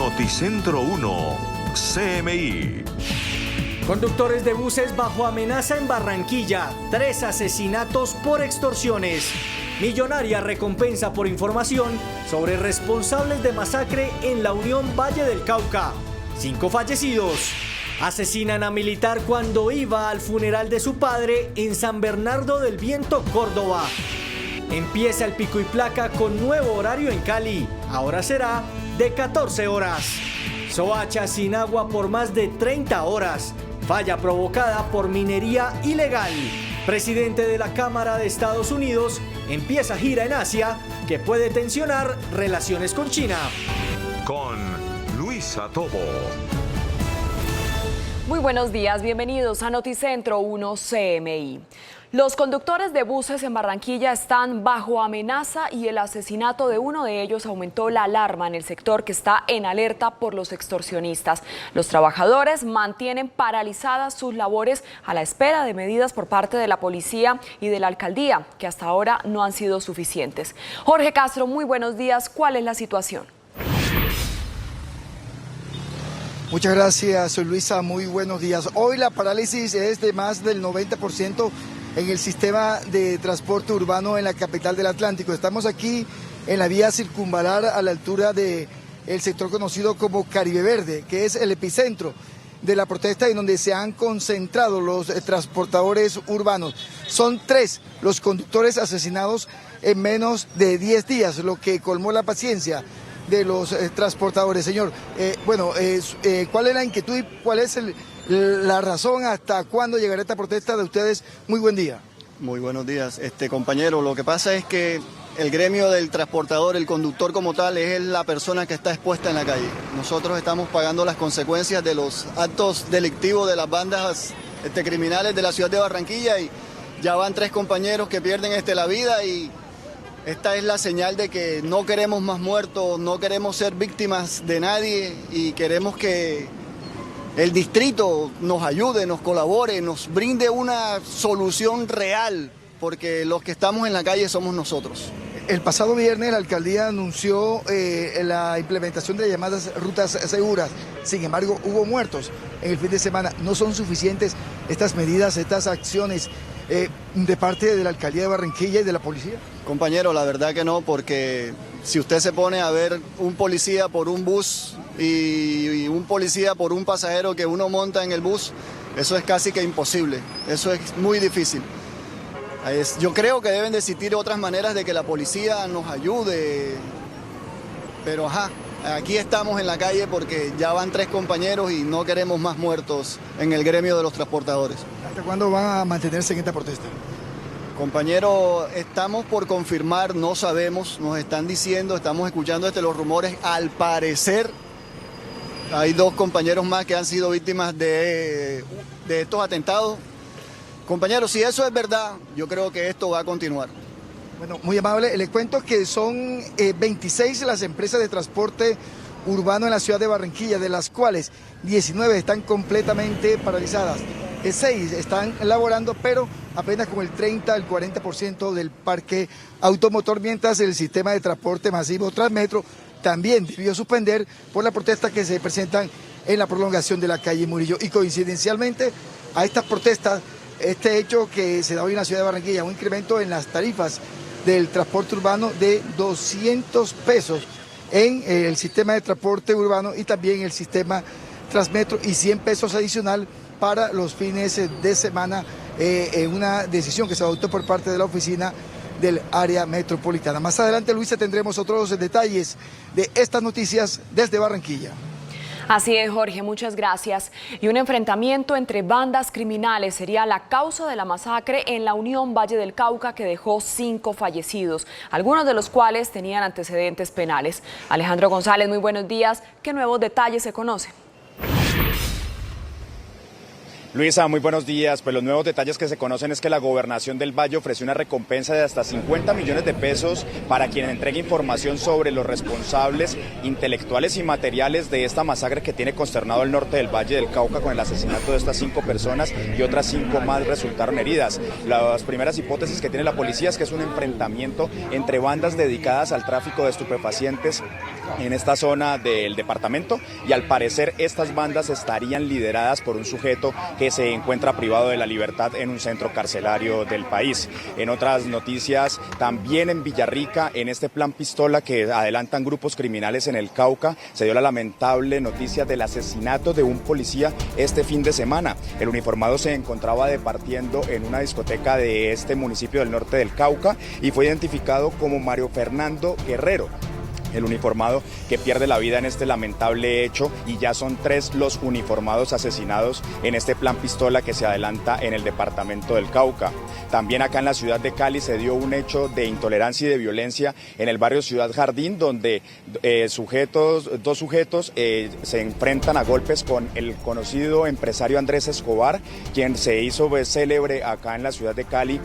Noticentro 1, CMI. Conductores de buses bajo amenaza en Barranquilla. 3 asesinatos por extorsiones. Millonaria recompensa por información sobre responsables de masacre en la Unión Valle del Cauca. 5 fallecidos. Asesinan a militar cuando iba al funeral de su padre en San Bernardo del Viento, Córdoba. Empieza el pico y placa con nuevo horario en Cali. Ahora será de 14 horas. Soacha sin agua por más de 30 horas. Falla provocada por minería ilegal. Presidente de la Cámara de Estados Unidos empieza gira en Asia que puede tensionar relaciones con China. Con Luisa Tobo. Muy buenos días, bienvenidos a Noticentro 1 CMI. Los conductores de buses en Barranquilla están bajo amenaza y el asesinato de uno de ellos aumentó la alarma en el sector que está en alerta por los extorsionistas. Los trabajadores mantienen paralizadas sus labores a la espera de medidas por parte de la policía y de la alcaldía, que hasta ahora no han sido suficientes. Jorge Castro, muy buenos días. ¿Cuál es la situación? Muchas gracias, Luisa. Muy buenos días. Hoy la parálisis es de más del 90% en el sistema de transporte urbano en la capital del Atlántico. Estamos aquí en la vía circunvalar a la altura del sector conocido como Caribe Verde, que es el epicentro de la protesta en donde se han concentrado los transportadores urbanos. Son 3 los conductores asesinados en menos de 10 días, lo que colmó la paciencia de los transportadores. Señor, ¿cuál es la inquietud y cuál es la razón hasta cuándo llegará esta protesta de ustedes? Muy buen día. Muy buenos días, compañero. Lo que pasa es que el gremio del transportador, el conductor como tal, es la persona que está expuesta en la calle. Nosotros estamos pagando las consecuencias de los actos delictivos de las bandas criminales de la ciudad de Barranquilla y ya van 3 compañeros que pierden la vida y esta es la señal de que no queremos más muertos, no queremos ser víctimas de nadie y queremos que el distrito nos ayude, nos colabore, nos brinde una solución real, porque los que estamos en la calle somos nosotros. El pasado viernes la alcaldía anunció la implementación de llamadas rutas seguras. Sin embargo, hubo muertos en el fin de semana. ¿No son suficientes estas medidas, estas acciones de parte de la alcaldía de Barranquilla y de la policía? Compañero, la verdad que no, porque si usted se pone a ver un policía por un bus y un policía por un pasajero que uno monta en el bus, eso es casi que imposible, eso es muy difícil. Yo creo que deben de existir otras maneras de que la policía nos ayude, pero aquí estamos en la calle porque ya van 3 compañeros y no queremos más muertos en el gremio de los transportadores. ¿Hasta cuándo van a mantenerse en esta protesta? Compañero, estamos por confirmar, no sabemos, nos están diciendo, estamos escuchando los rumores, al parecer hay 2 compañeros más que han sido víctimas de estos atentados. Compañero, si eso es verdad, yo creo que esto va a continuar. Bueno, muy amable. Les cuento que son 26 las empresas de transporte urbano en la ciudad de Barranquilla, de las cuales 19 están completamente paralizadas. 6 están laborando, pero apenas con el 30 al 40% del parque automotor, mientras el sistema de transporte masivo Transmetro también debió suspender por la protesta que se presentan en la prolongación de la calle Murillo. Y coincidencialmente a estas protestas, este hecho que se da hoy en la ciudad de Barranquilla, un incremento en las tarifas del transporte urbano de 200 pesos en el sistema de transporte urbano y también el sistema Transmetro y 100 pesos adicional para los fines de semana, en una decisión que se adoptó por parte de la oficina del área metropolitana. Más adelante, Luisa, tendremos otros detalles de estas noticias desde Barranquilla. Así es, Jorge, muchas gracias. Y un enfrentamiento entre bandas criminales sería la causa de la masacre en la Unión Valle del Cauca que dejó 5 fallecidos, algunos de los cuales tenían antecedentes penales. Alejandro González, muy buenos días. ¿Qué nuevos detalles se conocen? Luisa, muy buenos días. Pues los nuevos detalles que se conocen es que la Gobernación del Valle ofreció una recompensa de hasta 50 millones de pesos para quien entregue información sobre los responsables intelectuales y materiales de esta masacre que tiene consternado el norte del Valle del Cauca con el asesinato de estas 5 personas y otras 5 más resultaron heridas. Las primeras hipótesis que tiene la policía es que es un enfrentamiento entre bandas dedicadas al tráfico de estupefacientes en esta zona del departamento y al parecer estas bandas estarían lideradas por un sujeto que se encuentra privado de la libertad en un centro carcelario del país. En otras noticias, también en Villarrica, en este plan pistola que adelantan grupos criminales en el Cauca, se dio la lamentable noticia del asesinato de un policía este fin de semana. El uniformado se encontraba departiendo en una discoteca de este municipio del norte del Cauca y fue identificado como Mario Fernando Guerrero, el uniformado que pierde la vida en este lamentable hecho, y ya son 3 los uniformados asesinados en este plan pistola que se adelanta en el departamento del Cauca. También acá en la ciudad de Cali se dio un hecho de intolerancia y de violencia en el barrio Ciudad Jardín, donde dos sujetos se enfrentan a golpes con el conocido empresario Andrés Escobar, quien se hizo célebre acá en la ciudad de Cali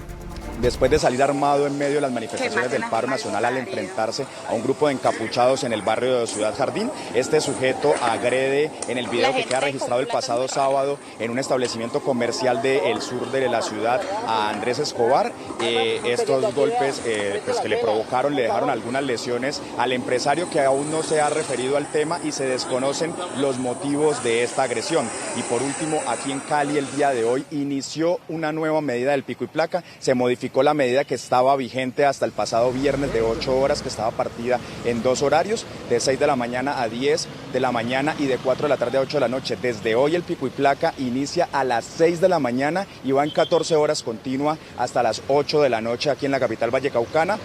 después de salir armado en medio de las manifestaciones del paro nacional al enfrentarse a un grupo de encapuchados en el barrio de Ciudad Jardín. Este sujeto agrede en el video que queda registrado el pasado sábado en un establecimiento comercial del sur de la ciudad a Andrés Escobar. Estos golpes pues que le provocaron, le dejaron algunas lesiones al empresario, que aún no se ha referido al tema y se desconocen los motivos de esta agresión. Y por último, aquí en Cali el día de hoy inició una nueva medida del pico y placa. Se modificó la medida que estaba vigente hasta el pasado viernes de 8 horas, que estaba partida en 2 horarios, de 6 de la mañana a 10 de la mañana y de 4 de la tarde a 8 de la noche. Desde hoy el pico y placa inicia a las 6 de la mañana y va en 14 horas continua hasta las 8 de la noche aquí en la capital vallecaucana.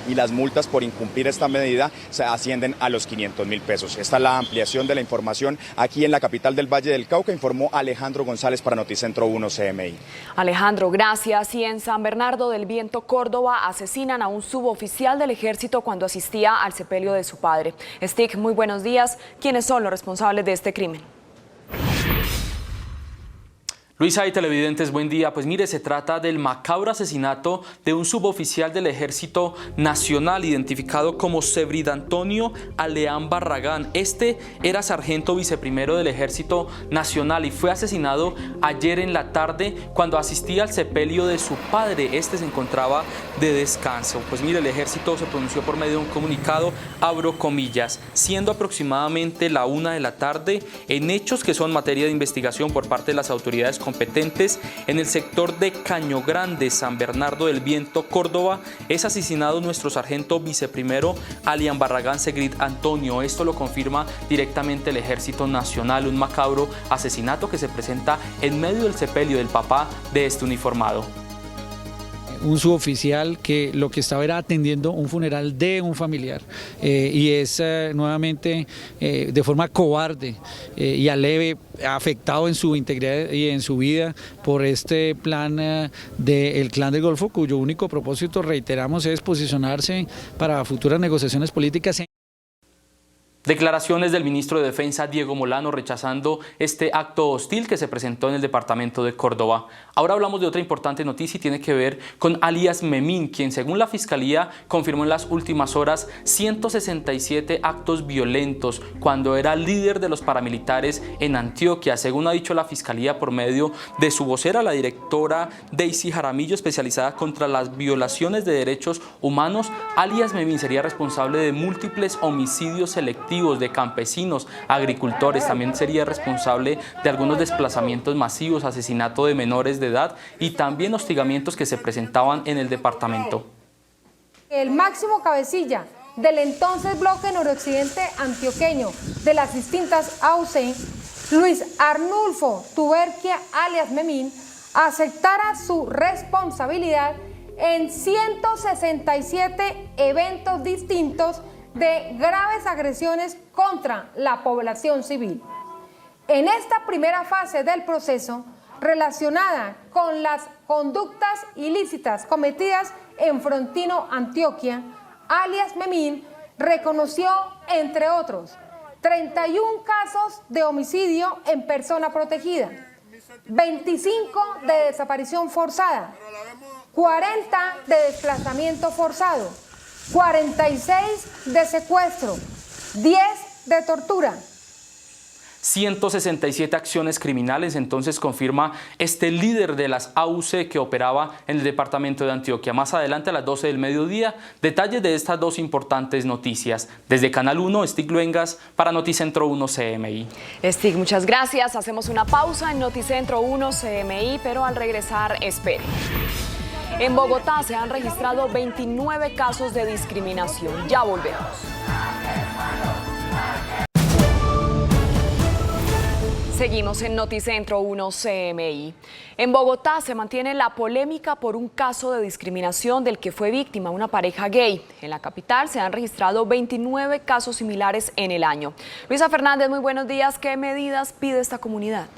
Y las multas por incumplir esta medida se ascienden a los 500.000 pesos. Esta es la ampliación de la información aquí en la capital del Valle del Cauca, informó Alejandro González para Noticentro 1 CMI. Alejandro, gracias. Y en San Bernardo del Viento, Córdoba, asesinan a un suboficial del ejército cuando asistía al sepelio de su padre. Stick, muy buenos días. ¿Quiénes son los responsables de este crimen? Luisa y televidentes, buen día. Pues mire, se trata del macabro asesinato de un suboficial del Ejército Nacional identificado como Sebrid Antonio Aleán Barragán. Este era sargento viceprimero del Ejército Nacional y fue asesinado ayer en la tarde cuando asistía al sepelio de su padre. Este se encontraba de descanso. Pues mire, el Ejército se pronunció por medio de un comunicado, abro comillas, siendo aproximadamente la 1 de la tarde, en hechos que son materia de investigación por parte de las autoridades competentes en el sector de Caño Grande, San Bernardo del Viento, Córdoba, es asesinado nuestro sargento viceprimero Aleán Barragán Sebrid Antonio. Esto lo confirma directamente el Ejército Nacional, un macabro asesinato que se presenta en medio del sepelio del papá de este uniformado. Un suboficial que lo que estaba era atendiendo un funeral de un familiar y es nuevamente de forma cobarde y aleve afectado en su integridad y en su vida por este plan del Clan del Golfo, cuyo único propósito, reiteramos, es posicionarse para futuras negociaciones políticas. Declaraciones del ministro de Defensa, Diego Molano, rechazando este acto hostil que se presentó en el departamento de Córdoba. Ahora hablamos de otra importante noticia y tiene que ver con alias Memín, quien según la Fiscalía confirmó en las últimas horas 167 actos violentos cuando era líder de los paramilitares en Antioquia. Según ha dicho la Fiscalía por medio de su vocera, la directora Daisy Jaramillo, especializada contra las violaciones de derechos humanos, alias Memín sería responsable de múltiples homicidios selectivos de campesinos, agricultores, también sería responsable de algunos desplazamientos masivos, asesinato de menores de edad y también hostigamientos que se presentaban en el departamento. El máximo cabecilla del entonces bloque noroccidente antioqueño de las distintas AUC, Luis Arnulfo Tuberquia alias Memín, aceptara su responsabilidad en 167 eventos distintos de graves agresiones contra la población civil. En esta primera fase del proceso, relacionada con las conductas ilícitas cometidas en Frontino, Antioquia, alias Memín reconoció, entre otros, 31 casos de homicidio en persona protegida, 25 de desaparición forzada, 40 de desplazamiento forzado, 46 de secuestro, 10 de tortura. 167 acciones criminales, entonces confirma este líder de las AUC que operaba en el departamento de Antioquia. Más adelante a las 12 del mediodía, detalles de estas dos importantes noticias. Desde Canal 1, Stig Luengas para Noticentro 1 CMI. Stig, muchas gracias. Hacemos una pausa en Noticentro 1 CMI, pero al regresar, espere. En Bogotá se han registrado 29 casos de discriminación. Ya volvemos. Seguimos en Noticentro 1 CMI. En Bogotá se mantiene la polémica por un caso de discriminación del que fue víctima una pareja gay. En la capital se han registrado 29 casos similares en el año. Luisa Fernández, muy buenos días. ¿Qué medidas pide esta comunidad?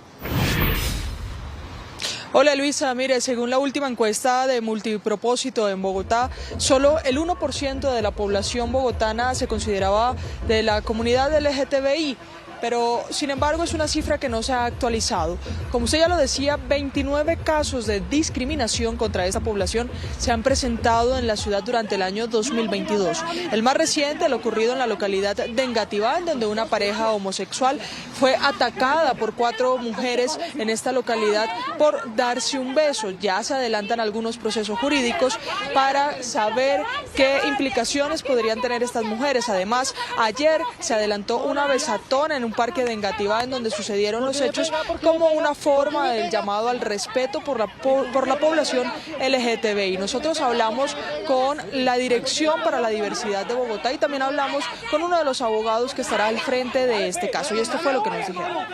Hola Luisa, mire, según la última encuesta de Multipropósito en Bogotá, solo el 1% de la población bogotana se consideraba de la comunidad LGTBI. Pero, sin embargo, es una cifra que no se ha actualizado. Como usted ya lo decía, 29 casos de discriminación contra esta población se han presentado en la ciudad durante el año 2022. El más reciente, lo ocurrido en la localidad de Engativá, en donde una pareja homosexual fue atacada por 4 mujeres en esta localidad por darse un beso. Ya se adelantan algunos procesos jurídicos para saber qué implicaciones podrían tener estas mujeres. Además, ayer se adelantó una besatona en un parque de Engativá en donde sucedieron los hechos como una forma del llamado al respeto por la población LGTBI. Nosotros hablamos con la Dirección para la Diversidad de Bogotá y también hablamos con uno de los abogados que estará al frente de este caso y esto fue lo que nos dijeron.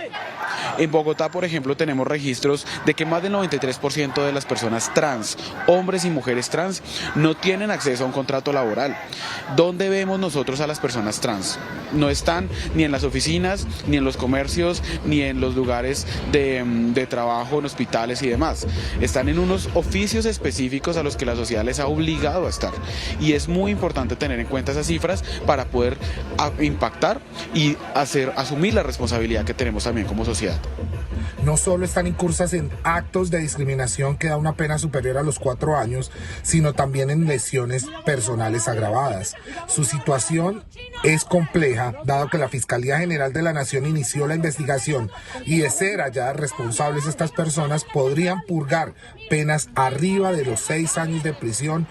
En Bogotá, por ejemplo, tenemos registros de que más del 93% de las personas trans, hombres y mujeres trans, no tienen acceso a un contrato laboral. ¿Dónde vemos nosotros a las personas trans? No están ni en las oficinas, ni en los comercios, ni en los lugares de trabajo, en hospitales y demás. Están en unos oficios específicos a los que la sociedad les ha obligado a estar. Y es muy importante tener en cuenta esas cifras para poder impactar y asumir la responsabilidad que tenemos también como sociedad. No solo están incursas en actos de discriminación que da una pena superior a los 4 años, sino también en lesiones personales agravadas. Su situación es compleja, dado que la Fiscalía General de la Nación inició la investigación y de ser halladas responsables estas personas podrían purgar penas arriba de los 6 años de prisión.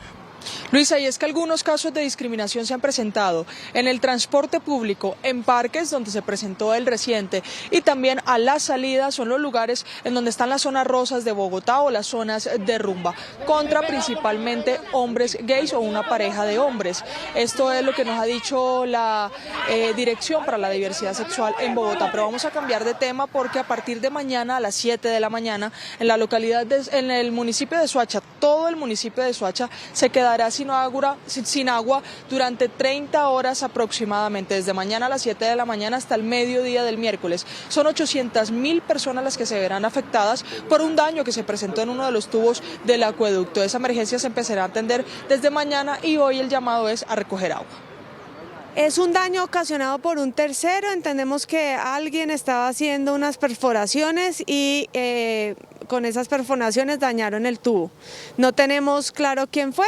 Luisa, y es que algunos casos de discriminación se han presentado en el transporte público, en parques donde se presentó el reciente y también a la salida son los lugares en donde están las zonas rosas de Bogotá o las zonas de rumba, contra principalmente hombres gays o una pareja de hombres. Esto es lo que nos ha dicho la Dirección para la Diversidad Sexual en Bogotá, pero vamos a cambiar de tema porque a partir de mañana a las 7 de la mañana en la localidad, en el municipio de Soacha, todo el municipio de Soacha se quedará sin agua durante 30 horas aproximadamente, desde mañana a las 7 de la mañana hasta el mediodía del miércoles. Son 800.000 personas las que se verán afectadas por un daño que se presentó en uno de los tubos del acueducto. Esa emergencia se empezará a atender desde mañana y hoy el llamado es a recoger agua. Es un daño ocasionado por un tercero, entendemos que alguien estaba haciendo unas perforaciones y con esas perforaciones dañaron el tubo. No tenemos claro quién fue,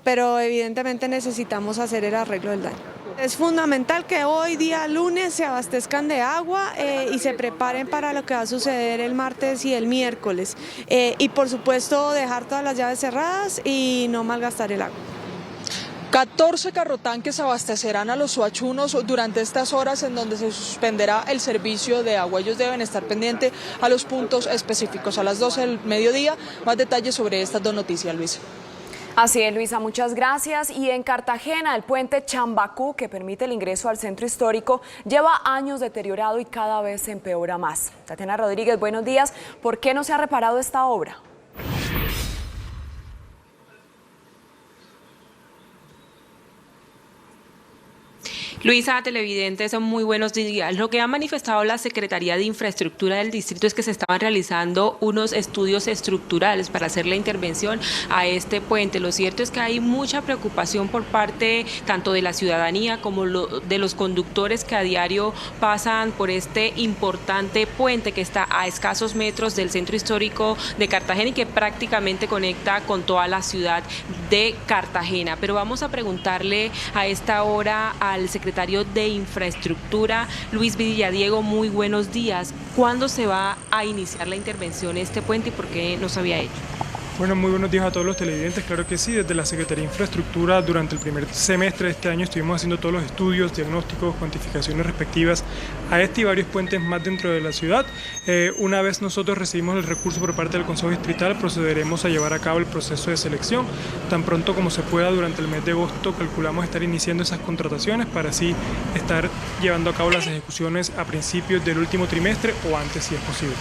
pero evidentemente necesitamos hacer el arreglo del daño. Es fundamental que hoy día lunes se abastezcan de agua y se preparen para lo que va a suceder el martes y el miércoles. Y por supuesto dejar todas las llaves cerradas y no malgastar el agua. 14 carrotanques abastecerán a los soachunos durante estas horas en donde se suspenderá el servicio de agua. Ellos deben estar pendientes a los puntos específicos. A las 12 del mediodía, más detalles sobre estas dos noticias, Luisa. Así es, Luisa, muchas gracias. Y en Cartagena, el puente Chambacú, que permite el ingreso al centro histórico, lleva años deteriorado y cada vez se empeora más. Tatiana Rodríguez, buenos días. ¿Por qué no se ha reparado esta obra? Luisa, televidentes, son muy buenos días. Lo que ha manifestado la Secretaría de Infraestructura del distrito es que se estaban realizando unos estudios estructurales para hacer la intervención a este puente. Lo cierto es que hay mucha preocupación por parte tanto de la ciudadanía como de los conductores que a diario pasan por este importante puente que está a escasos metros del centro histórico de Cartagena y que prácticamente conecta con toda la ciudad de Cartagena. Pero vamos a preguntarle a esta hora al secretario de Infraestructura, Luis Villadiego. Muy buenos días. ¿Cuándo se va a iniciar la intervención en este puente y por qué no se había hecho? Bueno, muy buenos días a todos los televidentes. Claro que sí, desde la Secretaría de Infraestructura durante el primer semestre de este año estuvimos haciendo todos los estudios, diagnósticos, cuantificaciones respectivas a este y varios puentes más dentro de la ciudad. Una vez nosotros recibimos el recurso por parte del Consejo Distrital, procederemos a llevar a cabo el proceso de selección. Tan pronto como se pueda, durante el mes de agosto calculamos estar iniciando esas contrataciones para así estar llevando a cabo las ejecuciones a principios del último trimestre o antes si es posible.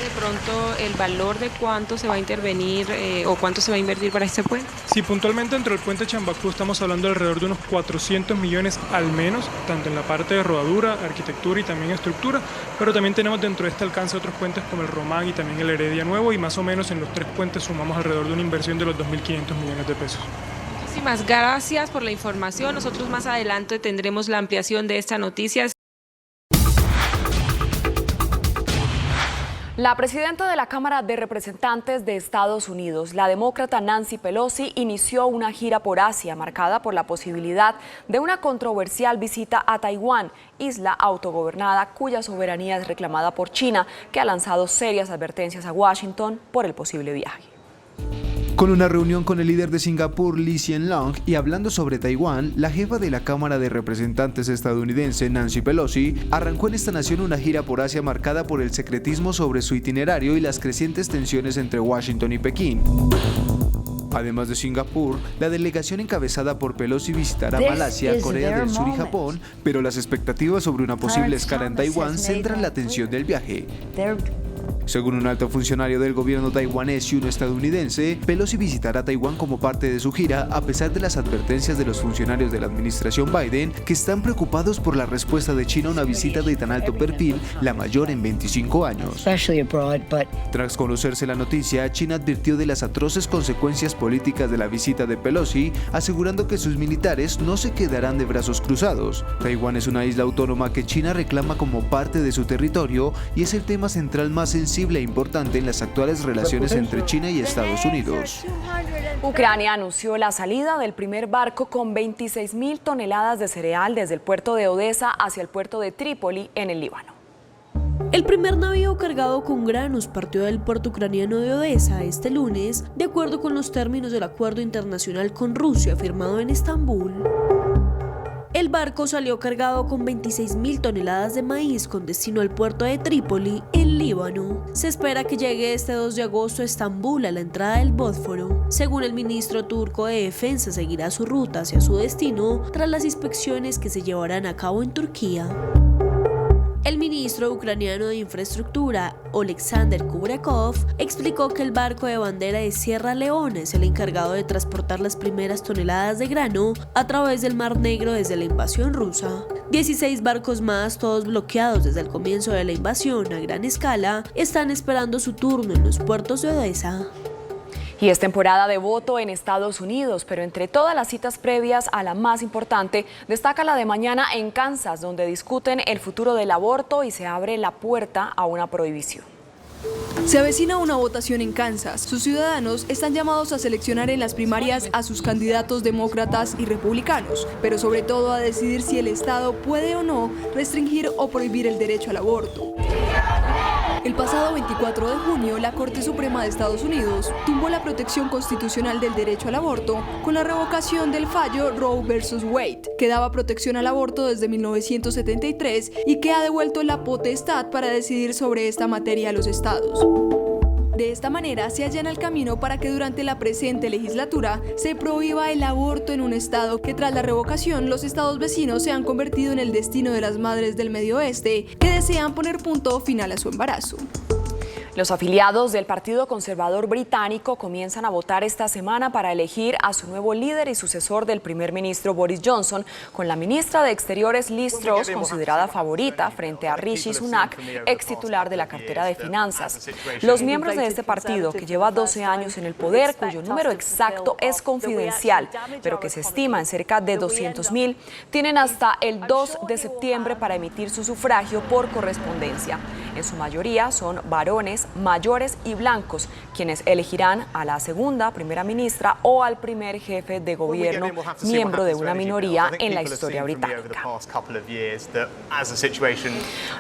De pronto el valor de cuánto se va a intervenir o cuánto se va a invertir para este puente. Sí, puntualmente dentro del puente Chambacú estamos hablando de alrededor de unos 400 millones al menos, tanto en la parte de rodadura, arquitectura y también estructura, pero también tenemos dentro de este alcance otros puentes como el Román y también el Heredia Nuevo, y más o menos en los tres puentes sumamos alrededor de una inversión de los 2.500 millones de pesos. Muchísimas gracias por la información. Nosotros más adelante tendremos la ampliación de esta noticia. La presidenta de la Cámara de Representantes de Estados Unidos, la demócrata Nancy Pelosi, inició una gira por Asia marcada por la posibilidad de una controversial visita a Taiwán, isla autogobernada cuya soberanía es reclamada por China, que ha lanzado serias advertencias a Washington por el posible viaje. Con una reunión con el líder de Singapur, Lee Hsien Loong, y hablando sobre Taiwán, la jefa de la Cámara de Representantes estadounidense, Nancy Pelosi, arrancó en esta nación una gira por Asia marcada por el secretismo sobre su itinerario y las crecientes tensiones entre Washington y Pekín. Además de Singapur, la delegación encabezada por Pelosi visitará Malasia, Corea del Sur y Japón, pero las expectativas sobre una posible escala en Taiwán centran la atención del viaje. Según un alto funcionario del gobierno taiwanés y uno estadounidense, Pelosi visitará Taiwán como parte de su gira, a pesar de las advertencias de los funcionarios de la administración Biden, que están preocupados por la respuesta de China a una visita de tan alto perfil, la mayor en 25 años. Tras conocerse la noticia, China advirtió de las atroces consecuencias políticas de la visita de Pelosi, asegurando que sus militares no se quedarán de brazos cruzados. Taiwán es una isla autónoma que China reclama como parte de su territorio y es el tema central más sensible e importante en las actuales relaciones entre China y Estados Unidos. Ucrania anunció la salida del primer barco con 26.000 toneladas de cereal desde el puerto de Odesa hacia el puerto de Trípoli, en el Líbano. El primer navío cargado con granos partió del puerto ucraniano de Odesa este lunes, de acuerdo con los términos del acuerdo internacional con Rusia firmado en Estambul. El barco salió cargado con 26.000 toneladas de maíz con destino al puerto de Trípoli, en Líbano. Se espera que llegue este 2 de agosto a Estambul, a la entrada del Bósforo. Según el ministro turco de Defensa, seguirá su ruta hacia su destino tras las inspecciones que se llevarán a cabo en Turquía. El ministro ucraniano de Infraestructura, Oleksandr Kubrakov, explicó que el barco de bandera de Sierra Leona es el encargado de transportar las primeras toneladas de grano a través del Mar Negro desde la invasión rusa. 16 barcos más, todos bloqueados desde el comienzo de la invasión a gran escala, están esperando su turno en los puertos de Odesa. Y es temporada de voto en Estados Unidos, pero entre todas las citas previas a la más importante, destaca la de mañana en Kansas, donde discuten el futuro del aborto y se abre la puerta a una prohibición. Se avecina una votación en Kansas. Sus ciudadanos están llamados a seleccionar en las primarias a sus candidatos demócratas y republicanos, pero sobre todo a decidir si el Estado puede o no restringir o prohibir el derecho al aborto. El pasado 24 de junio, la Corte Suprema de Estados Unidos tumbó la protección constitucional del derecho al aborto con la revocación del fallo Roe vs. Wade, que daba protección al aborto desde 1973 y que ha devuelto la potestad para decidir sobre esta materia a los estados. De esta manera se allana el camino para que durante la presente legislatura se prohíba el aborto en un estado que tras la revocación los estados vecinos se han convertido en el destino de las madres del Medio Oeste que desean poner punto final a su embarazo. Los afiliados del Partido Conservador Británico comienzan a votar esta semana para elegir a su nuevo líder y sucesor del primer ministro Boris Johnson, con la ministra de Exteriores Liz Truss considerada favorita frente a Rishi Sunak, ex titular de la cartera de Finanzas. Los miembros de este partido, que lleva 12 años en el poder, cuyo número exacto es confidencial, pero que se estima en cerca de 200.000, tienen hasta el 2 de septiembre para emitir su sufragio por correspondencia. En su mayoría son varones, mayores y blancos, quienes elegirán a la segunda primera ministra o al primer jefe de gobierno, miembro de una minoría en la historia británica.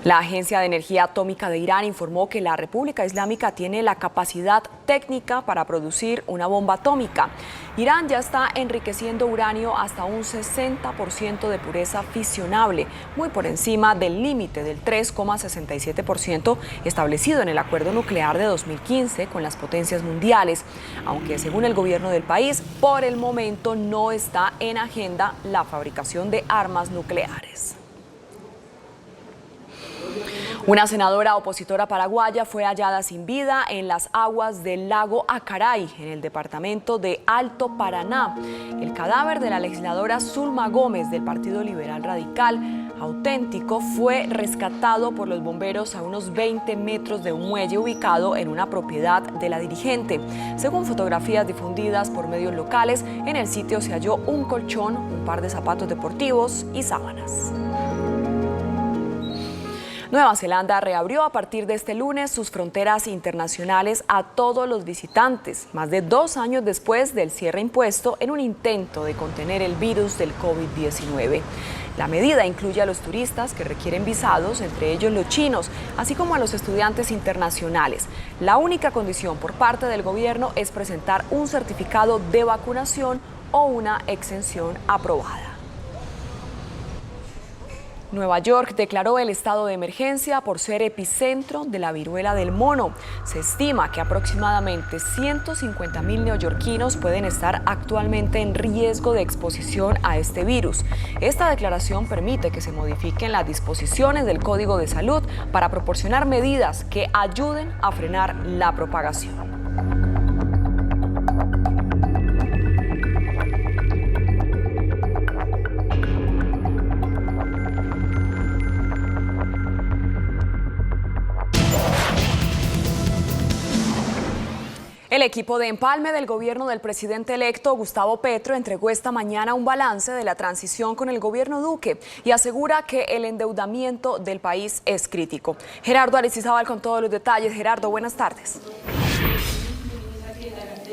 La Agencia de Energía Atómica de Irán informó que la República Islámica tiene la capacidad técnica para producir una bomba atómica. Irán ya está enriqueciendo uranio hasta un 60% de pureza fisionable, muy por encima del límite del 3,67% establecido en el acuerdo nuclear de 2015 con las potencias mundiales, aunque según el gobierno del país, por el momento no está en agenda la fabricación de armas nucleares. Una senadora opositora paraguaya fue hallada sin vida en las aguas del lago Acaray, en el departamento de Alto Paraná. El cadáver de la legisladora Zulma Gómez del Partido Liberal Radical Auténtico fue rescatado por los bomberos a unos 20 metros de un muelle ubicado en una propiedad de la dirigente. Según fotografías difundidas por medios locales, en el sitio se halló un colchón, un par de zapatos deportivos y sábanas. Nueva Zelanda reabrió a partir de este lunes sus fronteras internacionales a todos los visitantes, más de 2 años después del cierre impuesto en un intento de contener el virus del COVID-19. La medida incluye a los turistas que requieren visados, entre ellos los chinos, así como a los estudiantes internacionales. La única condición por parte del gobierno es presentar un certificado de vacunación o una exención aprobada. Nueva York declaró el estado de emergencia por ser epicentro de la viruela del mono. Se estima que aproximadamente 150.000 neoyorquinos pueden estar actualmente en riesgo de exposición a este virus. Esta declaración permite que se modifiquen las disposiciones del Código de Salud para proporcionar medidas que ayuden a frenar la propagación. El equipo de empalme del gobierno del presidente electo Gustavo Petro entregó esta mañana un balance de la transición con el gobierno Duque y asegura que el endeudamiento del país es crítico. Gerardo Aristizábal con todos los detalles. Gerardo, buenas tardes.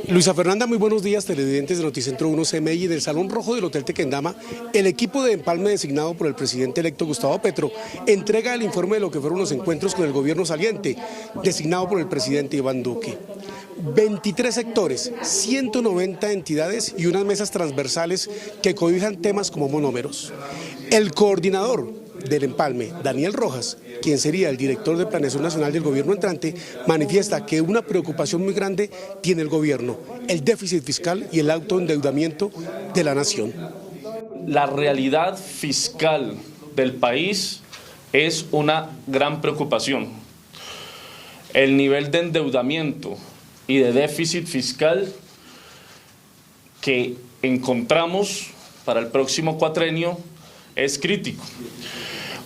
Luisa Fernanda, muy buenos días, televidentes de Noticentro 1 CMI. Del Salón Rojo del Hotel Tequendama, el equipo de empalme designado por el presidente electo Gustavo Petro entrega el informe de lo que fueron los encuentros con el gobierno saliente, designado por el presidente Iván Duque. 23 sectores, 190 entidades y unas mesas transversales que cobijan temas como monómeros. El coordinador del empalme, Daniel Rojas, quien sería el director de Planeación Nacional del gobierno entrante, manifiesta que una preocupación muy grande tiene el gobierno, el déficit fiscal y el autoendeudamiento de la nación. La realidad fiscal del país es una gran preocupación. El nivel de endeudamiento y de déficit fiscal que encontramos para el próximo cuatrenio es crítico.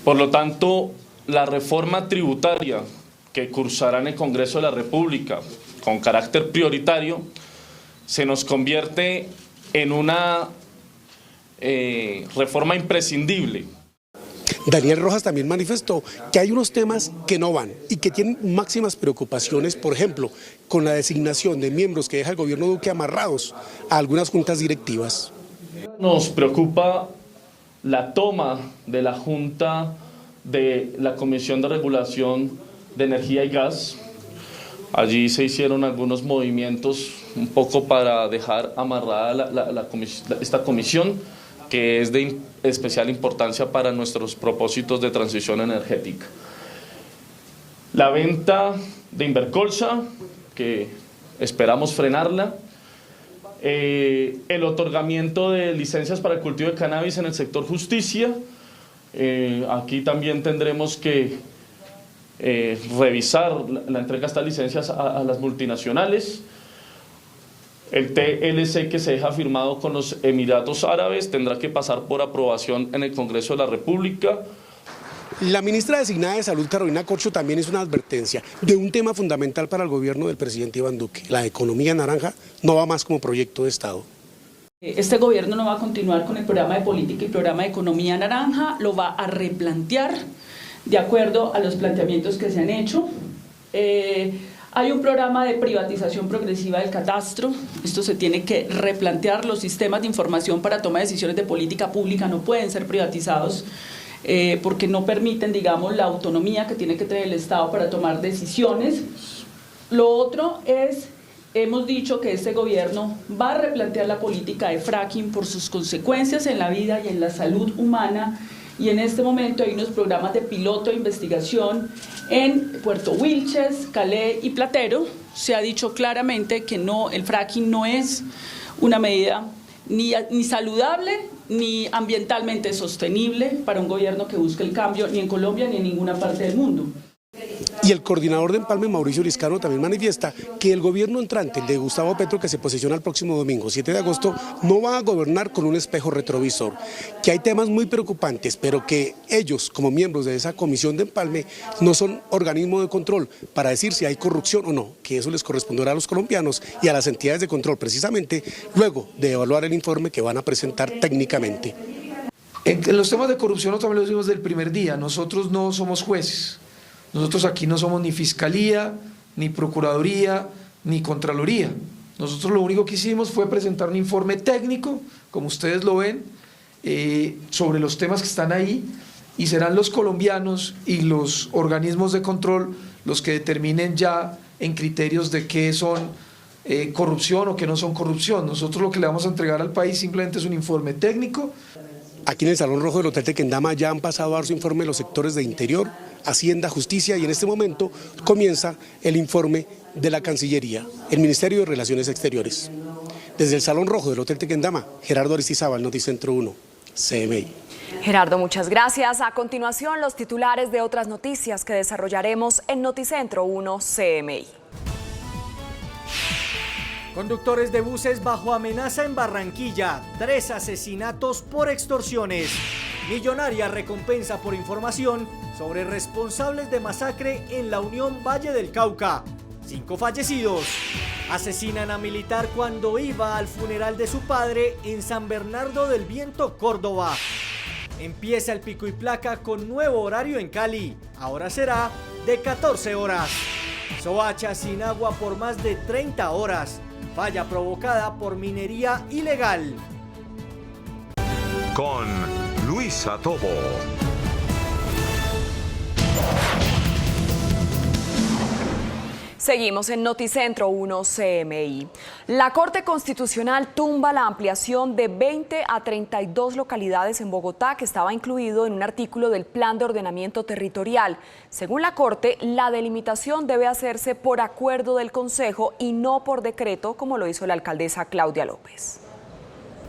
Por lo tanto, la reforma tributaria que cursará en el Congreso de la República con carácter prioritario se nos convierte en una reforma imprescindible. Daniel Rojas también manifestó que hay unos temas que no van y que tienen máximas preocupaciones, por ejemplo, con la designación de miembros que deja el gobierno Duque amarrados a algunas juntas directivas. Nos preocupa la toma de la Junta de la Comisión de Regulación de Energía y Gas. Allí se hicieron algunos movimientos un poco para dejar amarrada esta comisión, que es de especial importancia para nuestros propósitos de transición energética. La venta de Invercolsa, que esperamos frenarla. El otorgamiento de licencias para el cultivo de cannabis en el sector justicia. Aquí también tendremos que revisar la entrega de estas licencias a las multinacionales. El TLC que se deja firmado con los Emiratos Árabes tendrá que pasar por aprobación en el Congreso de la República. La ministra designada de Salud, Carolina Corcho, también hizo una advertencia de un tema fundamental para el gobierno del presidente Iván Duque. La economía naranja no va más como proyecto de Estado. Este gobierno no va a continuar con el programa de política y programa de economía naranja, lo va a replantear de acuerdo a los planteamientos que se han hecho. Hay un programa de privatización progresiva del catastro. Esto se tiene que replantear. Los sistemas de información para toma de decisiones de política pública no pueden ser privatizados porque no permiten, digamos, la autonomía que tiene que tener el Estado para tomar decisiones. Lo otro es, hemos dicho que este gobierno va a replantear la política de fracking por sus consecuencias en la vida y en la salud humana. Y en este momento hay unos programas de piloto de investigación en Puerto Wilches, Calais y Platero. Se ha dicho claramente que el fracking no es una medida ni saludable ni ambientalmente sostenible para un gobierno que busque el cambio ni en Colombia ni en ninguna parte del mundo. Y el coordinador de Empalme, Mauricio Liscano, también manifiesta que el gobierno entrante, el de Gustavo Petro, que se posesiona el próximo domingo, 7 de agosto, no va a gobernar con un espejo retrovisor, que hay temas muy preocupantes, pero que ellos, como miembros de esa comisión de Empalme, no son organismo de control para decir si hay corrupción o no, que eso les corresponderá a los colombianos y a las entidades de control, precisamente luego de evaluar el informe que van a presentar técnicamente. En los temas de corrupción, nosotros también lo decimos del primer día, nosotros no somos jueces. Nosotros aquí no somos ni Fiscalía, ni Procuraduría, ni Contraloría. Nosotros lo único que hicimos fue presentar un informe técnico, como ustedes lo ven, sobre los temas que están ahí, y serán los colombianos y los organismos de control los que determinen ya en criterios de qué son corrupción o qué no son corrupción. Nosotros lo que le vamos a entregar al país simplemente es un informe técnico. Aquí en el Salón Rojo del Hotel Tequendama ya han pasado a dar su informe los sectores de Interior, Hacienda, Justicia, y en este momento comienza el informe de la Cancillería, el Ministerio de Relaciones Exteriores. Desde el Salón Rojo del Hotel Tequendama, Gerardo Aristizábal, Noticentro 1, CMI. Gerardo, muchas gracias. A continuación, los titulares de otras noticias que desarrollaremos en Noticentro 1, CMI. Conductores de buses bajo amenaza en Barranquilla, 3 asesinatos por extorsiones. Millonaria recompensa por información sobre responsables de masacre en la Unión Valle del Cauca. 5 fallecidos. Asesinan a militar cuando iba al funeral de su padre en San Bernardo del Viento, Córdoba. Empieza el pico y placa con nuevo horario en Cali. Ahora será de 14 horas. Soacha sin agua por más de 30 horas. Falla provocada por minería ilegal. Con Luisa Tobo. Seguimos en Noticentro 1 CMI. La Corte Constitucional tumba la ampliación de 20 a 32 localidades en Bogotá que estaba incluido en un artículo del Plan de Ordenamiento Territorial. Según la Corte, la delimitación debe hacerse por acuerdo del Consejo y no por decreto, como lo hizo la alcaldesa Claudia López.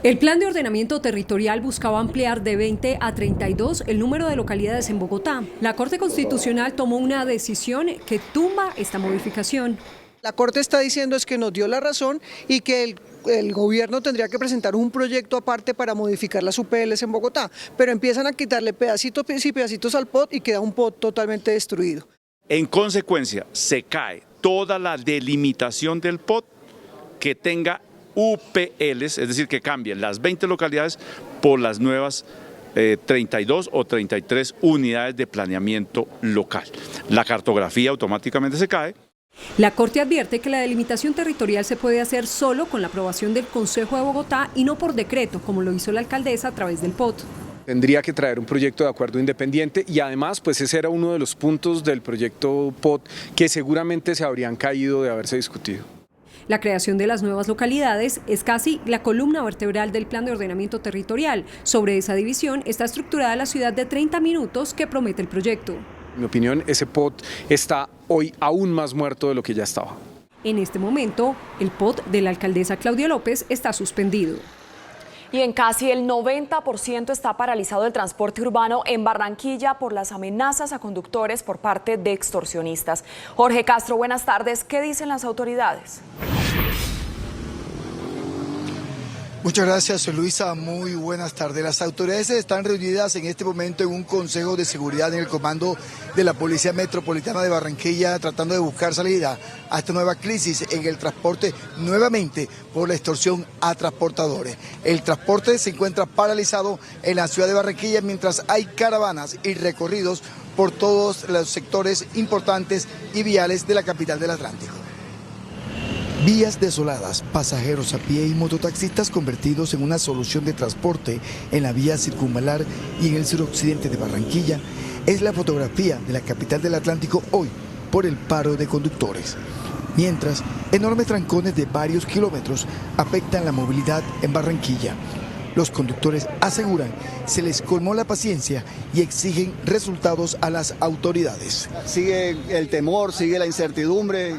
El plan de ordenamiento territorial buscaba ampliar de 20 a 32 el número de localidades en Bogotá. La Corte Constitucional tomó una decisión que tumba esta modificación. La Corte está diciendo es que nos dio la razón y que el gobierno tendría que presentar un proyecto aparte para modificar las UPLs en Bogotá, pero empiezan a quitarle pedacitos y pedacitos al POT y queda un POT totalmente destruido. En consecuencia, se cae toda la delimitación del POT que tenga UPLs, es decir, que cambien las 20 localidades por las nuevas 32 o 33 unidades de planeamiento local. La cartografía automáticamente se cae. La Corte advierte que la delimitación territorial se puede hacer solo con la aprobación del Consejo de Bogotá y no por decreto, como lo hizo la alcaldesa a través del POT. Tendría que traer un proyecto de acuerdo independiente y además pues ese era uno de los puntos del proyecto POT que seguramente se habrían caído de haberse discutido. La creación de las nuevas localidades es casi la columna vertebral del plan de ordenamiento territorial. Sobre esa división está estructurada la ciudad de 30 minutos que promete el proyecto. En mi opinión, ese POT está hoy aún más muerto de lo que ya estaba. En este momento, el POT de la alcaldesa Claudia López está suspendido. Y en casi el 90% está paralizado el transporte urbano en Barranquilla por las amenazas a conductores por parte de extorsionistas. Jorge Castro, buenas tardes. ¿Qué dicen las autoridades? Muchas gracias, Luisa. Muy buenas tardes. Las autoridades están reunidas en este momento en un consejo de seguridad en el comando de la Policía Metropolitana de Barranquilla, tratando de buscar salida a esta nueva crisis en el transporte, nuevamente por la extorsión a transportadores. El transporte se encuentra paralizado en la ciudad de Barranquilla, mientras hay caravanas y recorridos por todos los sectores importantes y viales de la capital del Atlántico. Vías desoladas, pasajeros a pie y mototaxistas convertidos en una solución de transporte en la vía circunvalar y en el suroccidente de Barranquilla es la fotografía de la capital del Atlántico hoy por el paro de conductores. Mientras, enormes trancones de varios kilómetros afectan la movilidad en Barranquilla. Los conductores aseguran se les colmó la paciencia y exigen resultados a las autoridades. Sigue el temor, sigue la incertidumbre,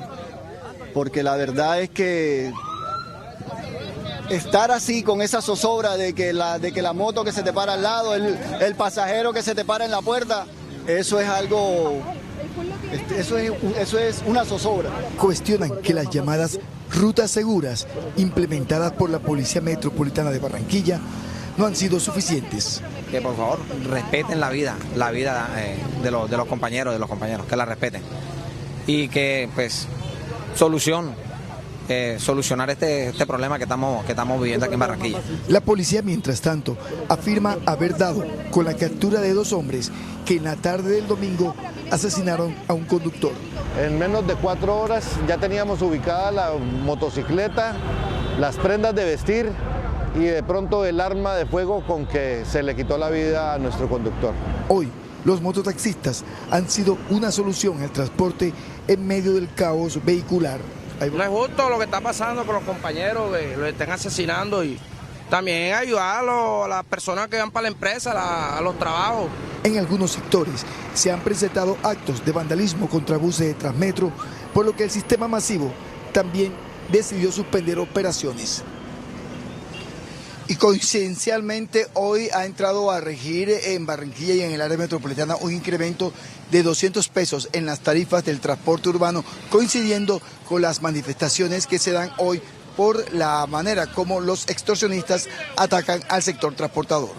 porque la verdad es que estar así con esa zozobra de que la moto que se te para al lado, el pasajero que se te para en la puerta, eso es algo, eso es una zozobra. Cuestionan que las llamadas rutas seguras implementadas por la Policía Metropolitana de Barranquilla no han sido suficientes. Que por favor respeten la vida de los compañeros, que la respeten. Y que pues solucionar este problema que estamos viviendo aquí en Barranquilla. La policía, mientras tanto, afirma haber dado con la captura de 2 hombres que en la tarde del domingo asesinaron a un conductor. En menos de 4 horas ya teníamos ubicada la motocicleta, las prendas de vestir y de pronto el arma de fuego con que se le quitó la vida a nuestro conductor. Hoy, los mototaxistas han sido una solución al transporte en medio del caos vehicular. No es justo lo que está pasando con los compañeros, que los estén asesinando, y también ayudar a las personas que van para la empresa, a los trabajos. En algunos sectores se han presentado actos de vandalismo contra buses de Transmetro, por lo que el sistema masivo también decidió suspender operaciones. Y coincidencialmente hoy ha entrado a regir en Barranquilla y en el área metropolitana un incremento de 200 pesos en las tarifas del transporte urbano, coincidiendo con las manifestaciones que se dan hoy por la manera como los extorsionistas atacan al sector transportador.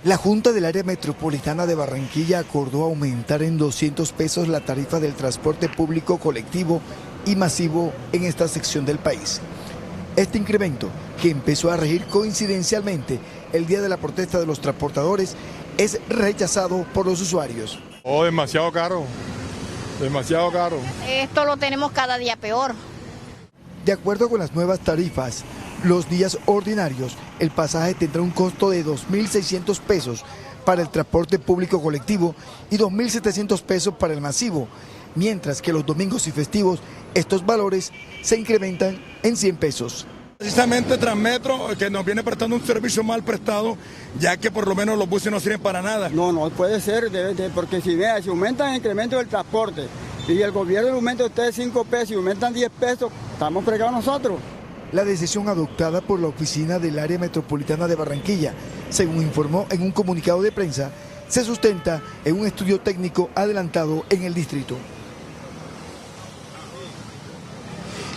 La Junta del Área Metropolitana de Barranquilla acordó aumentar en 200 pesos la tarifa del transporte público colectivo y masivo en esta sección del país. Este incremento, que empezó a regir coincidencialmente el día de la protesta de los transportadores, es rechazado por los usuarios. Oh, demasiado caro, demasiado caro. Esto lo tenemos cada día peor. De acuerdo con las nuevas tarifas, los días ordinarios, el pasaje tendrá un costo de 2.600 pesos para el transporte público colectivo y 2.700 pesos para el masivo, mientras que los domingos y festivos estos valores se incrementan en 100 pesos. Precisamente Transmetro, que nos viene prestando un servicio mal prestado, ya que por lo menos los buses no sirven para nada. No puede ser, porque si aumentan el incremento del transporte y el gobierno aumenta a ustedes 5 pesos y aumentan 10 pesos, estamos fregados nosotros. La decisión adoptada por la oficina del área metropolitana de Barranquilla, según informó en un comunicado de prensa, se sustenta en un estudio técnico adelantado en el distrito.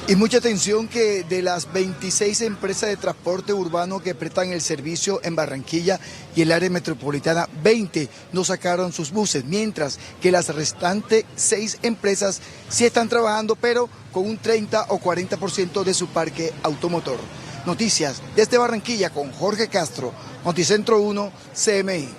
Y mucha atención que de las 26 empresas de transporte urbano que prestan el servicio en Barranquilla y el área metropolitana, 20 no sacaron sus buses, mientras que las restantes 6 empresas sí están trabajando, pero con un 30 o 40% de su parque automotor. Noticias desde Barranquilla con Jorge Castro, Noticentro 1, CMI.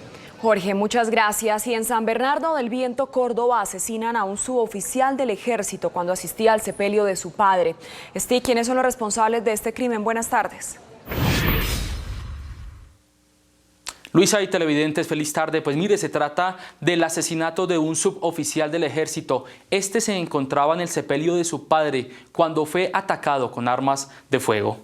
Jorge, muchas gracias. Y en San Bernardo del Viento, Córdoba, asesinan a un suboficial del ejército cuando asistía al sepelio de su padre. Steve, ¿quiénes son los responsables de este crimen? Buenas tardes. Luisa y televidentes, feliz tarde. Pues mire, se trata del asesinato de un suboficial del ejército. Este se encontraba en el sepelio de su padre cuando fue atacado con armas de fuego.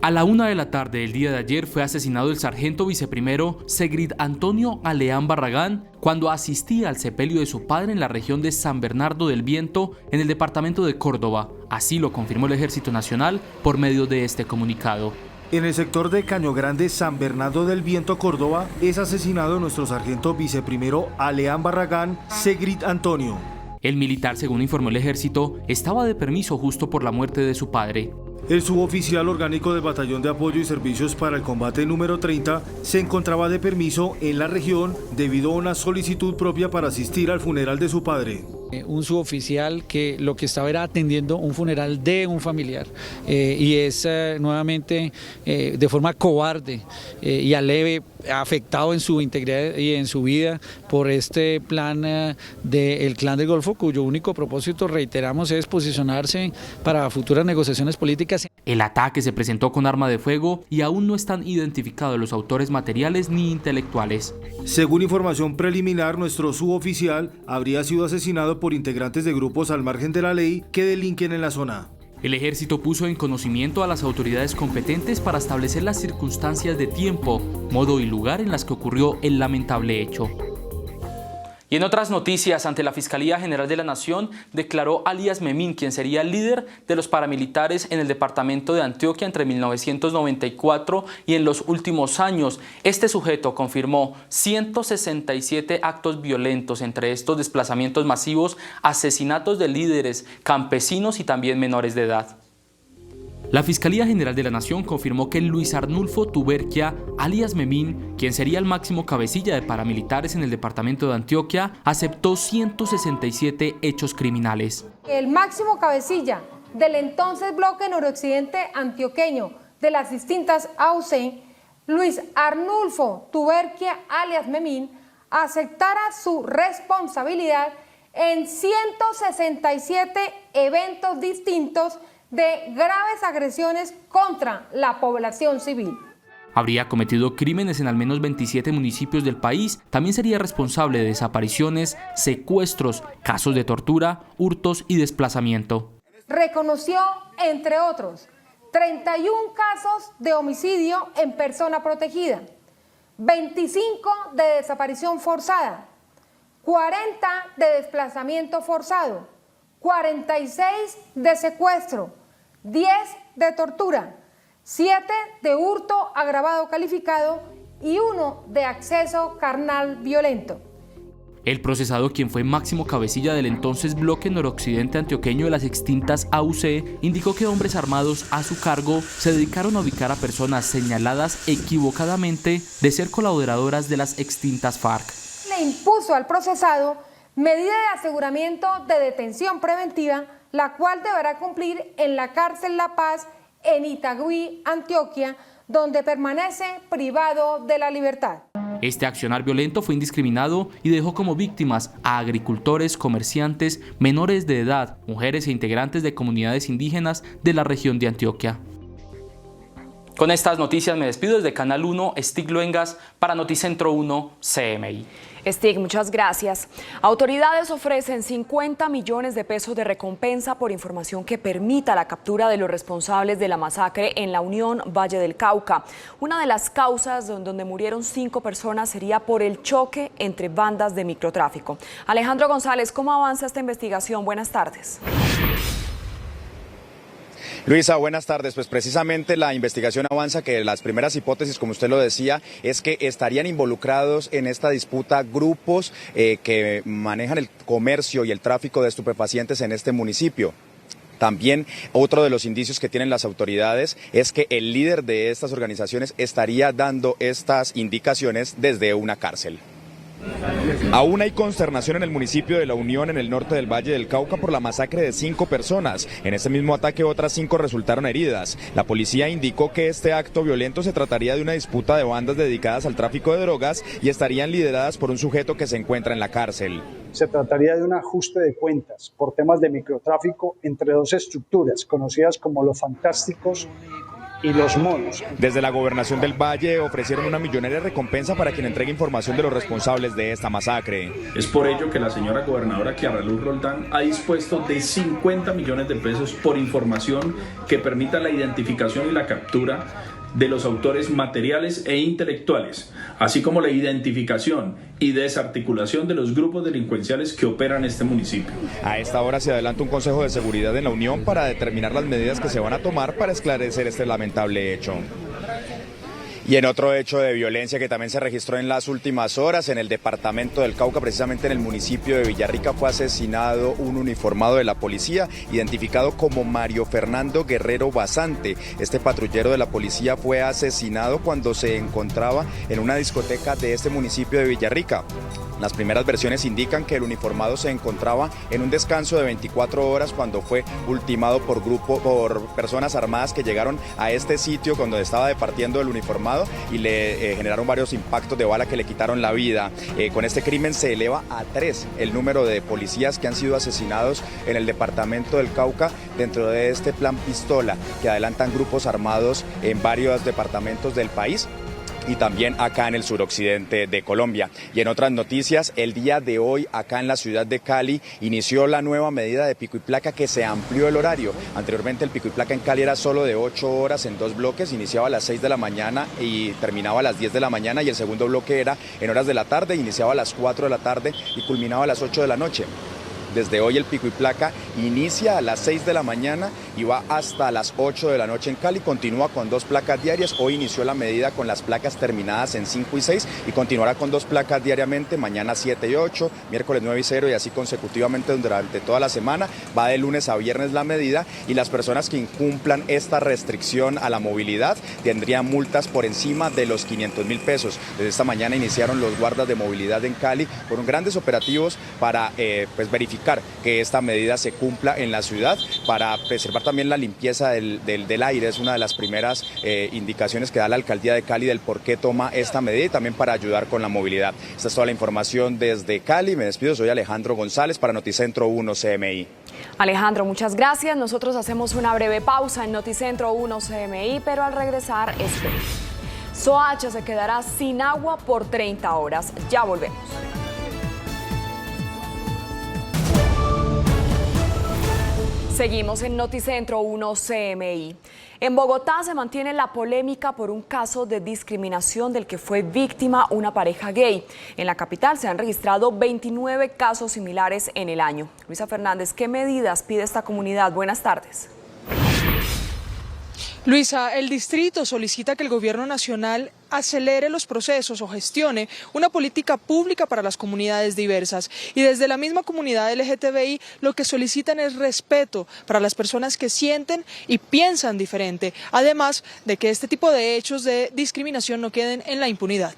A la 1 de la tarde del día de ayer fue asesinado el sargento viceprimero Segrid Antonio Aleán Barragán cuando asistía al sepelio de su padre en la región de San Bernardo del Viento, en el departamento de Córdoba. Así lo confirmó el Ejército Nacional por medio de este comunicado. En el sector de Caño Grande, San Bernardo del Viento, Córdoba, es asesinado nuestro sargento viceprimero Aleán Barragán Segrit Antonio. El militar, según informó el ejército, estaba de permiso justo por la muerte de su padre. El suboficial orgánico del Batallón de Apoyo y Servicios para el Combate número 30 se encontraba de permiso en la región debido a una solicitud propia para asistir al funeral de su padre. Un suboficial que lo que estaba era atendiendo un funeral de un familiar y es nuevamente de forma cobarde y aleve afectado en su integridad y en su vida por este plan del Clan del Golfo, cuyo único propósito, reiteramos, es posicionarse para futuras negociaciones políticas. El ataque se presentó con arma de fuego y aún no están identificados los autores materiales ni intelectuales. Según información preliminar, nuestro suboficial habría sido asesinado por integrantes de grupos al margen de la ley que delinquen en la zona. El ejército puso en conocimiento a las autoridades competentes para establecer las circunstancias de tiempo, modo y lugar en las que ocurrió el lamentable hecho. Y en otras noticias, ante la Fiscalía General de la Nación, declaró alias Memín, quien sería el líder de los paramilitares en el departamento de Antioquia entre 1994 y en los últimos años. Este sujeto confirmó 167 actos violentos, entre estos desplazamientos masivos, asesinatos de líderes, campesinos y también menores de edad. La Fiscalía General de la Nación confirmó que Luis Arnulfo Tuberquia, alias Memín, quien sería el máximo cabecilla de paramilitares en el departamento de Antioquia, aceptó 167 hechos criminales. El máximo cabecilla del entonces bloque noroccidente antioqueño de las distintas AUC, Luis Arnulfo Tuberquia, alias Memín, aceptara su responsabilidad en 167 eventos distintos de graves agresiones contra la población civil. Habría cometido crímenes en al menos 27 municipios del país. También sería responsable de desapariciones, secuestros, casos de tortura, hurtos y desplazamiento. Reconoció, entre otros, 31 casos de homicidio en persona protegida, 25 de desaparición forzada, 40 de desplazamiento forzado, 46 de secuestro, 10 de tortura, 7 de hurto agravado calificado y 1 de acceso carnal violento. El procesado, quien fue máximo cabecilla del entonces bloque noroccidente antioqueño de las extintas AUC, indicó que hombres armados a su cargo se dedicaron a ubicar a personas señaladas equivocadamente de ser colaboradoras de las extintas FARC. Le impuso al procesado medida de aseguramiento de detención preventiva, la cual deberá cumplir en la cárcel La Paz en Itagüí, Antioquia, donde permanece privado de la libertad. Este accionar violento fue indiscriminado y dejó como víctimas a agricultores, comerciantes, menores de edad, mujeres e integrantes de comunidades indígenas de la región de Antioquia. Con estas noticias me despido desde Canal 1, Stig Luengas, para Noticentro 1 CMI. Stig, muchas gracias. Autoridades ofrecen 50 millones de pesos de recompensa por información que permita la captura de los responsables de la masacre en la Unión Valle del Cauca. Una de las causas donde murieron 5 personas sería por el choque entre bandas de microtráfico. Alejandro González, ¿cómo avanza esta investigación? Buenas tardes. Luisa, buenas tardes. Pues precisamente la investigación avanza que las primeras hipótesis, como usted lo decía, es que estarían involucrados en esta disputa grupos que manejan el comercio y el tráfico de estupefacientes en este municipio. También otro de los indicios que tienen las autoridades es que el líder de estas organizaciones estaría dando estas indicaciones desde una cárcel. Aún hay consternación en el municipio de La Unión, en el norte del Valle del Cauca, por la masacre de 5 personas. En ese mismo ataque otras 5 resultaron heridas. La policía indicó que este acto violento se trataría de una disputa de bandas dedicadas al tráfico de drogas y estarían lideradas por un sujeto que se encuentra en la cárcel. Se trataría de un ajuste de cuentas por temas de microtráfico entre 2 estructuras conocidas como los Fantásticos y los Monos. Desde la Gobernación del Valle ofrecieron una millonaria recompensa para quien entregue información de los responsables de esta masacre. Es por ello que la señora gobernadora Chiara Luz Roldán ha dispuesto de 50 millones de pesos por información que permita la identificación y la captura de los autores materiales e intelectuales, así como la identificación y desarticulación de los grupos delincuenciales que operan en este municipio. A esta hora se adelanta un Consejo de Seguridad en La Unión para determinar las medidas que se van a tomar para esclarecer este lamentable hecho. Y en otro hecho de violencia que también se registró en las últimas horas, en el departamento del Cauca, precisamente en el municipio de Villarrica, fue asesinado un uniformado de la policía, identificado como Mario Fernando Guerrero Basante. Este patrullero de la policía fue asesinado cuando se encontraba en una discoteca de este municipio de Villarrica. Las primeras versiones indican que el uniformado se encontraba en un descanso de 24 horas cuando fue ultimado por personas armadas que llegaron a este sitio cuando estaba departiendo el uniformado y le generaron varios impactos de bala que le quitaron la vida. Con este crimen se eleva a 3 el número de policías que han sido asesinados en el departamento del Cauca dentro de este plan pistola que adelantan grupos armados en varios departamentos del país y también acá en el suroccidente de Colombia. Y en otras noticias, el día de hoy acá en la ciudad de Cali inició la nueva medida de pico y placa que se amplió el horario. Anteriormente el pico y placa en Cali era solo de 8 horas en 2 bloques, iniciaba a las 6 de la mañana y terminaba a las 10 de la mañana, y el segundo bloque era en horas de la tarde, iniciaba a las 4 de la tarde y culminaba a las 8 de la noche. Desde hoy el pico y placa inicia a las 6 de la mañana y va hasta las 8 de la noche en Cali, continúa con 2 placas diarias. Hoy inició la medida con las placas terminadas en 5 y 6 y continuará con 2 placas diariamente, mañana 7 y 8, miércoles 9 y 0 y así consecutivamente durante toda la semana. Va de lunes a viernes la medida y las personas que incumplan esta restricción a la movilidad tendrían multas por encima de los 500.000 pesos. Desde esta mañana iniciaron los guardas de movilidad en Cali con grandes operativos para verificar que esta medida se cumpla en la ciudad, para preservar también la limpieza del aire. Es una de las primeras indicaciones que da la alcaldía de Cali del por qué toma esta medida y también para ayudar con la movilidad. Esta es toda la información desde Cali. Me despido, soy Alejandro González para Noticentro 1 CMI. Alejandro, muchas gracias. Nosotros hacemos una breve pausa en Noticentro 1 CMI, pero al regresar, esperen. Soacha se quedará sin agua por 30 horas. Ya volvemos. Seguimos en Noticentro 1 CMI. En Bogotá se mantiene la polémica por un caso de discriminación del que fue víctima una pareja gay. En la capital se han registrado 29 casos similares en el año. Luisa Fernández, ¿qué medidas pide esta comunidad? Buenas tardes. Luisa, el distrito solicita que el gobierno nacional acelere los procesos o gestione una política pública para las comunidades diversas. Y desde la misma comunidad LGTBI lo que solicitan es respeto para las personas que sienten y piensan diferente, además de que este tipo de hechos de discriminación no queden en la impunidad.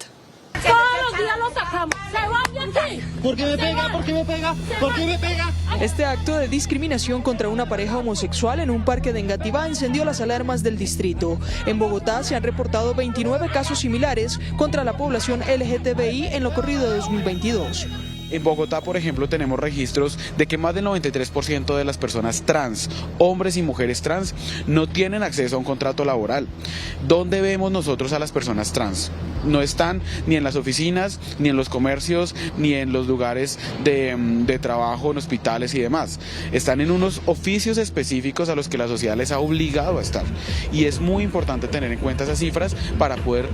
Todos los días lo sacamos. ¡Se van de aquí! ¿Por qué me pega? ¿Por qué me pega? ¿Por qué me pega? Este acto de discriminación contra una pareja homosexual en un parque de Engativá encendió las alarmas del distrito. En Bogotá se han reportado 29 casos similares contra la población LGTBI en lo corrido de 2022. En Bogotá, por ejemplo, tenemos registros de que más del 93% de las personas trans, hombres y mujeres trans, no tienen acceso a un contrato laboral. ¿Dónde vemos nosotros a las personas trans? No están ni en las oficinas, ni en los comercios, ni en los lugares de trabajo, en hospitales y demás. Están en unos oficios específicos a los que la sociedad les ha obligado a estar. Y es muy importante tener en cuenta esas cifras para poder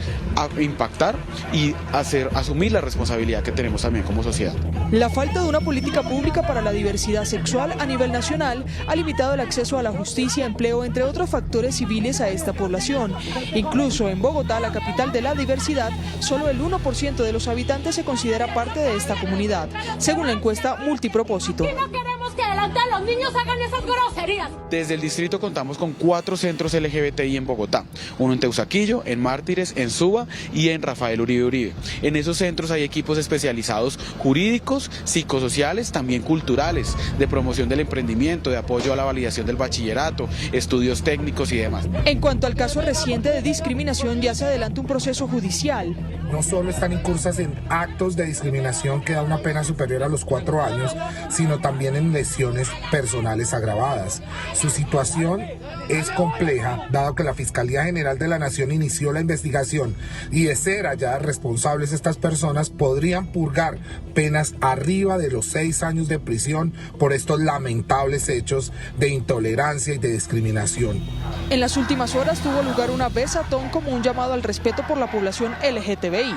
impactar y asumir la responsabilidad que tenemos también como sociedad. La falta de una política pública para la diversidad sexual a nivel nacional ha limitado el acceso a la justicia, empleo, entre otros factores civiles a esta población. Incluso en Bogotá, la capital de la diversidad, solo el 1% de los habitantes se considera parte de esta comunidad, según la encuesta Multipropósito. Y no queremos que delante de los niños hagan esas groserías. Desde el distrito contamos con 4 centros LGBTI en Bogotá, uno en Teusaquillo, en Mártires, en Suba y en Rafael Uribe Uribe. En esos centros hay equipos especializados jurídicos, psicosociales, también culturales, de promoción del emprendimiento, de apoyo a la validación del bachillerato, estudios técnicos y demás. En cuanto al caso reciente de discriminación, ya se adelanta un proceso judicial. No solo están incursas en actos de discriminación que da una pena superior a los 4 años, sino también en lesiones personales agravadas. Su situación es compleja, dado que la Fiscalía General de la Nación inició la investigación y de ser halladas responsables estas personas podrían purgar penas arriba de los 6 años de prisión por estos lamentables hechos de intolerancia y de discriminación. En las últimas horas tuvo lugar una besatón como un llamado al respeto por la población LGTBI.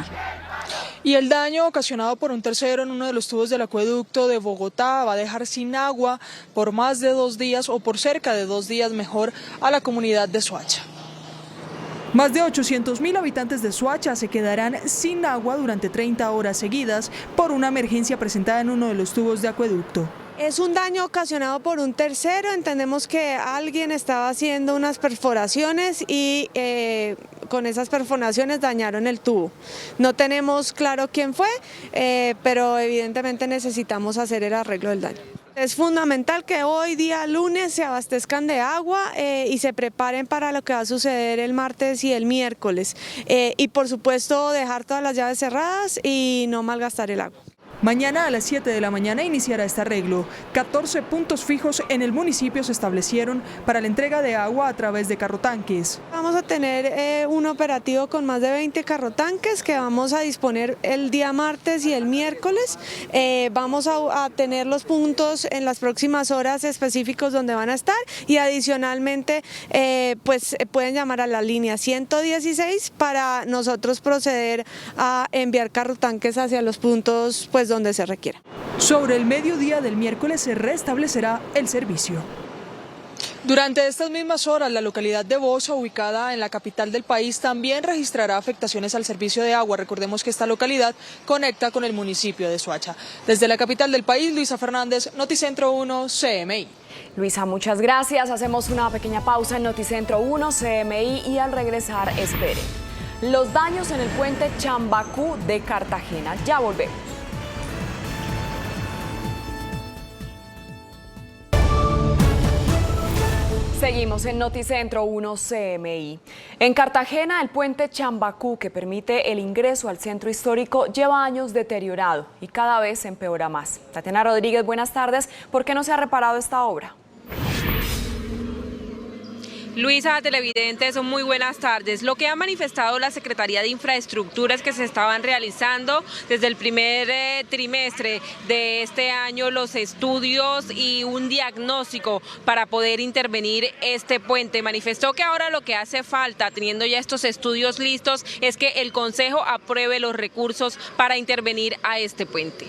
Y el daño ocasionado por un tercero en uno de los tubos del acueducto de Bogotá va a dejar sin agua por más de 2 días o por cerca de 2 días mejor a la comunidad de Soacha. Más de 800.000 habitantes de Soacha se quedarán sin agua durante 30 horas seguidas por una emergencia presentada en uno de los tubos de acueducto. Es un daño ocasionado por un tercero. Entendemos que alguien estaba haciendo unas perforaciones y con esas perforaciones dañaron el tubo. No tenemos claro quién fue, pero evidentemente necesitamos hacer el arreglo del daño. Es fundamental que hoy día lunes se abastezcan de agua y se preparen para lo que va a suceder el martes y el miércoles. Y por supuesto dejar todas las llaves cerradas y no malgastar el agua. Mañana a las 7 de la mañana iniciará este arreglo. 14 puntos fijos en el municipio se establecieron para la entrega de agua a través de carrotanques. Vamos a tener un operativo con más de 20 carrotanques que vamos a disponer el día martes y el miércoles. Vamos a tener los puntos en las próximas horas específicos donde van a estar y adicionalmente pues pueden llamar a la línea 116 para nosotros proceder a enviar carrotanques hacia los puntos pues donde se requiera. Sobre el mediodía del miércoles se restablecerá el servicio. Durante estas mismas horas, la localidad de Bosa, ubicada en la capital del país, también registrará afectaciones al servicio de agua. Recordemos que esta localidad conecta con el municipio de Soacha. Desde la capital del país, Luisa Fernández, Noticentro 1, CMI. Luisa, muchas gracias. Hacemos una pequeña pausa en Noticentro 1, CMI y al regresar, espere. Los daños en el puente Chambacú de Cartagena. Ya volvemos. Seguimos en Noticentro 1 CMI. En Cartagena, el puente Chambacú, que permite el ingreso al centro histórico, lleva años deteriorado y cada vez se empeora más. Tatiana Rodríguez, buenas tardes. ¿Por qué no se ha reparado esta obra? Luisa, televidentes, muy buenas tardes. Lo que ha manifestado la Secretaría de Infraestructura es que se estaban realizando desde el primer trimestre de este año los estudios y un diagnóstico para poder intervenir este puente. Manifestó que ahora lo que hace falta, teniendo ya estos estudios listos, es que el Consejo apruebe los recursos para intervenir a este puente.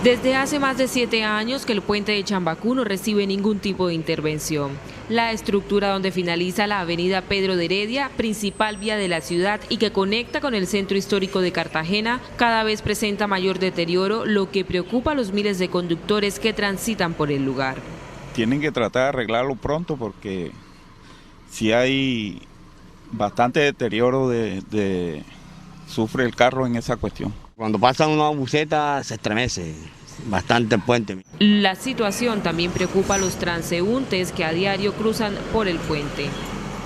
Desde hace más de 7 años que el puente de Chambacú no recibe ningún tipo de intervención. La estructura donde finaliza la avenida Pedro de Heredia, principal vía de la ciudad y que conecta con el centro histórico de Cartagena, cada vez presenta mayor deterioro, lo que preocupa a los miles de conductores que transitan por el lugar. Tienen que tratar de arreglarlo pronto porque si hay bastante deterioro sufre el carro en esa cuestión. Cuando pasa una buseta se estremece bastante el puente. La situación también preocupa a los transeúntes que a diario cruzan por el puente.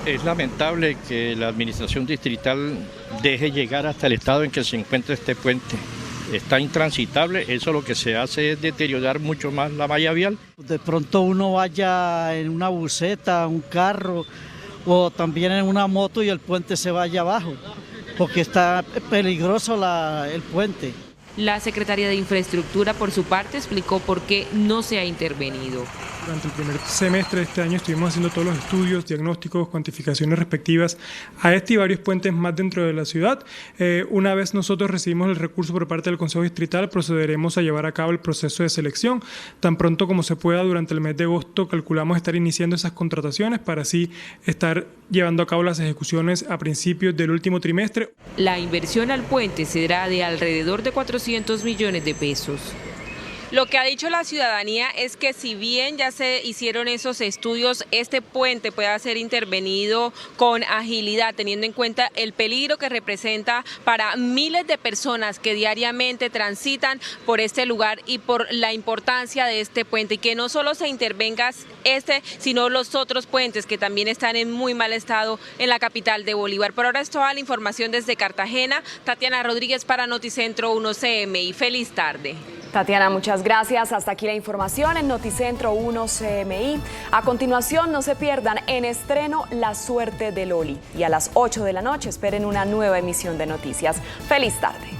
Es lamentable que la administración distrital deje llegar hasta el estado en que se encuentra este puente. Está intransitable, eso lo que se hace es deteriorar mucho más la malla vial. De pronto uno vaya en una buseta, un carro o también en una moto y el puente se vaya abajo, porque está peligroso el puente. La Secretaría de Infraestructura, por su parte, explicó por qué no se ha intervenido. Durante el primer semestre de este año estuvimos haciendo todos los estudios, diagnósticos, cuantificaciones respectivas a este y varios puentes más dentro de la ciudad. Una vez nosotros recibimos el recurso por parte del Consejo Distrital, procederemos a llevar a cabo el proceso de selección. Tan pronto como se pueda, durante el mes de agosto, calculamos estar iniciando esas contrataciones para así estar llevando a cabo las ejecuciones a principios del último trimestre. La inversión al puente será de alrededor de 400 millones de pesos. Lo que ha dicho la ciudadanía es que si bien ya se hicieron esos estudios, este puente pueda ser intervenido con agilidad, teniendo en cuenta el peligro que representa para miles de personas que diariamente transitan por este lugar y por la importancia de este puente, y que no solo se intervenga este, sino los otros puentes que también están en muy mal estado en la capital de Bolívar. Por ahora es toda la información desde Cartagena. Tatiana Rodríguez para Noticentro 1 CMI. Feliz tarde. Tatiana, muchas gracias. Hasta aquí la información en Noticentro 1 CMI. A continuación, no se pierdan en estreno La Suerte de Loli. Y a las 8 de la noche esperen una nueva emisión de noticias. ¡Feliz tarde!